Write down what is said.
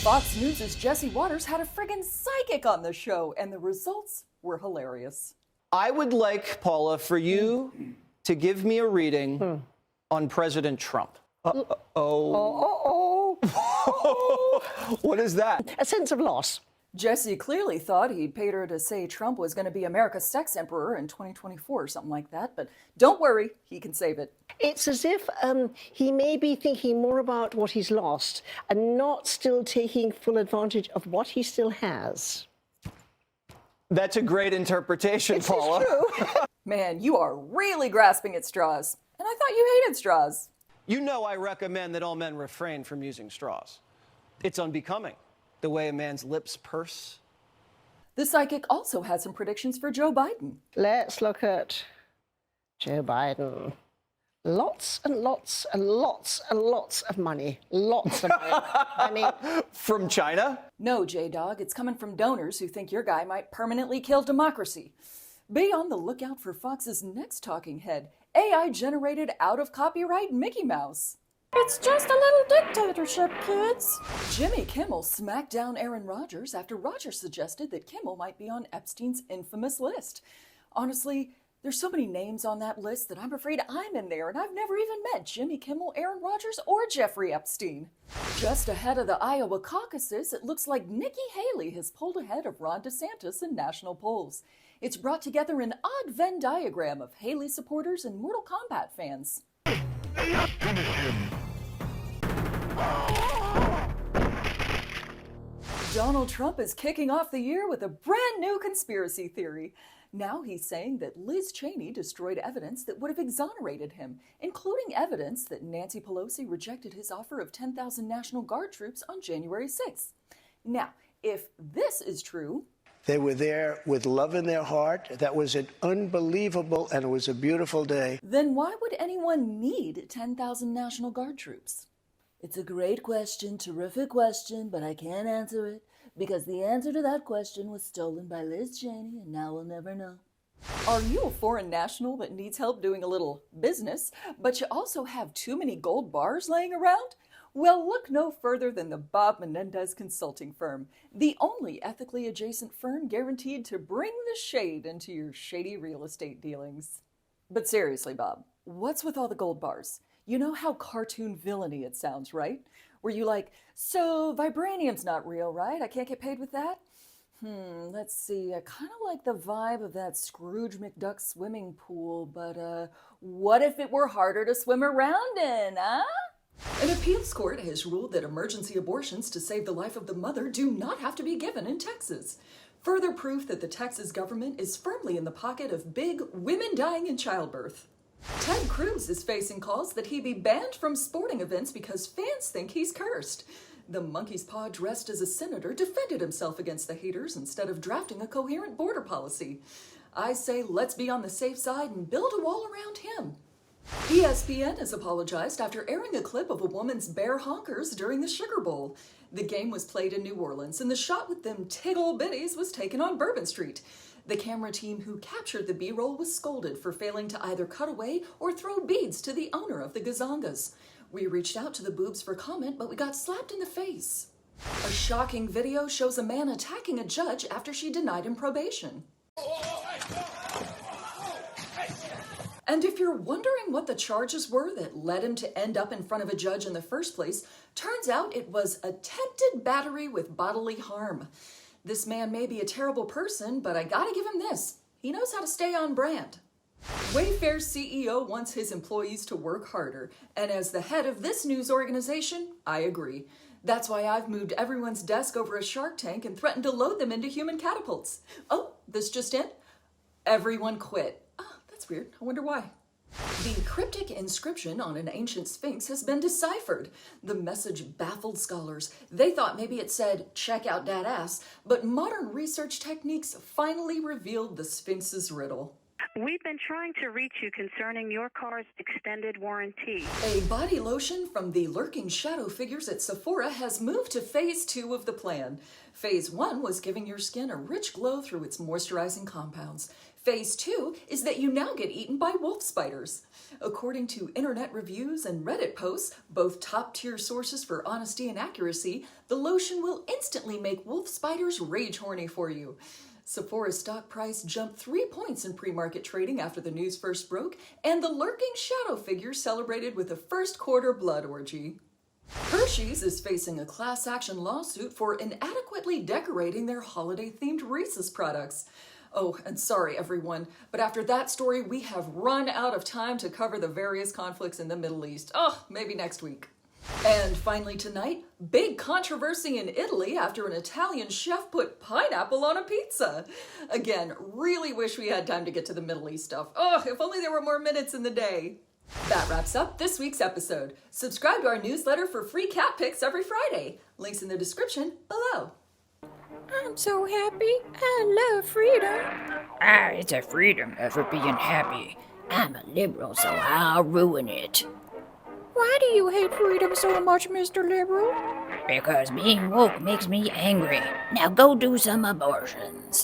Fox News' Jesse Waters had a friggin' psychic on the show, and the results were hilarious. I would like, Paula, for you to give me a reading on President Trump. What is that? A sense of loss. Jesse clearly thought he'd paid her to say Trump was going to be America's sex emperor in 2024 or something like that, but don't worry, he can save it. It's as if he may be thinking more about what he's lost and not still taking full advantage of what he still has. That's a great interpretation, Paula. It's true. Man, you are really grasping at straws. And I thought you hated straws. You know I recommend that all men refrain from using straws. It's unbecoming, the way a man's lips purse. The psychic also had some predictions for Joe Biden. Let's look at Joe Biden. Lots and lots and lots and lots of money. Lots of money. I mean... From China? No, J-Dog, it's coming from donors who think your guy might permanently kill democracy. Be on the lookout for Fox's next talking head, AI-generated out-of-copyright Mickey Mouse. It's just a little dictatorship, kids. Jimmy Kimmel smacked down Aaron Rodgers after Rodgers suggested that Kimmel might be on Epstein's infamous list. Honestly, there's so many names on that list that I'm afraid I'm in there, and I've never even met Jimmy Kimmel, Aaron Rodgers, or Jeffrey Epstein. Just ahead of the Iowa caucuses, it looks like Nikki Haley has pulled ahead of Ron DeSantis in national polls. It's brought together an odd Venn diagram of Haley supporters and Mortal Kombat fans. Donald Trump is kicking off the year with a brand new conspiracy theory. Now he's saying that Liz Cheney destroyed evidence that would have exonerated him, including evidence that Nancy Pelosi rejected his offer of 10,000 National Guard troops on January 6th. Now, if this is true... They were there with love in their heart. That was an unbelievable, and it was a beautiful day. Then why would anyone need 10,000 National Guard troops? It's a great question, terrific question, but I can't answer it because the answer to that question was stolen by Liz Cheney, and now we'll never know. Are you a foreign national that needs help doing a little business, but you also have too many gold bars laying around? Well, look no further than the Bob Menendez consulting firm, the only ethically adjacent firm guaranteed to bring the shade into your shady real estate dealings. But seriously, Bob, what's with all the gold bars? You know how cartoon villainy it sounds, right? Where you like, so vibranium's not real, right? I can't get paid with that? Let's see, I kind of like the vibe of that Scrooge McDuck swimming pool, but what if it were harder to swim around in, huh? An appeals court has ruled that emergency abortions to save the life of the mother do not have to be given in Texas. Further proof that the Texas government is firmly in the pocket of big women dying in childbirth. Ted Cruz is facing calls that he be banned from sporting events because fans think he's cursed. The monkey's paw dressed as a senator defended himself against the haters instead of drafting a coherent border policy. I say let's be on the safe side and build a wall around him. ESPN has apologized after airing a clip of a woman's bare honkers during the Sugar Bowl. The game was played in New Orleans, and the shot with them tiggle bitties was taken on Bourbon Street. The camera team who captured the B-roll was scolded for failing to either cut away or throw beads to the owner of the gazongas. We reached out to the boobs for comment, but we got slapped in the face. A shocking video shows a man attacking a judge after she denied him probation. And if you're wondering what the charges were that led him to end up in front of a judge in the first place, turns out it was attempted battery with bodily harm. This man may be a terrible person, but I gotta give him this. He knows how to stay on brand. Wayfair CEO wants his employees to work harder, and as the head of this news organization, I agree. That's why I've moved everyone's desk over a shark tank and threatened to load them into human catapults. Oh, this just in? Everyone quit. That's weird. I wonder why. The cryptic inscription on an ancient Sphinx has been deciphered. The message baffled scholars. They thought maybe it said, check out that ass, but modern research techniques finally revealed the Sphinx's riddle. We've been trying to reach you concerning your car's extended warranty. A body lotion from the lurking shadow figures at Sephora has moved to phase 2 of the plan. Phase 1 was giving your skin a rich glow through its moisturizing compounds. Phase 2 is that you now get eaten by wolf spiders. According to internet reviews and Reddit posts, both top-tier sources for honesty and accuracy, the lotion will instantly make wolf spiders rage horny for you. Sephora's stock price jumped 3 points in pre-market trading after the news first broke, and the lurking shadow figure celebrated with a first quarter blood orgy. Hershey's is facing a class action lawsuit for inadequately decorating their holiday-themed Reese's products. Oh, and sorry everyone, but after that story, we have run out of time to cover the various conflicts in the Middle East. Oh, maybe next week. And finally tonight, big controversy in Italy after an Italian chef put pineapple on a pizza. Again, really wish we had time to get to the Middle East stuff. Oh, if only there were more minutes in the day. That wraps up this week's episode. Subscribe to our newsletter for free cat pics every Friday. Links in the description below. I'm so happy. I love freedom. It's a freedom for being happy. I'm a liberal, so I'll ruin it. Why do you hate freedom so much, Mr. Liberal? Because being woke makes me angry. Now go do some abortions.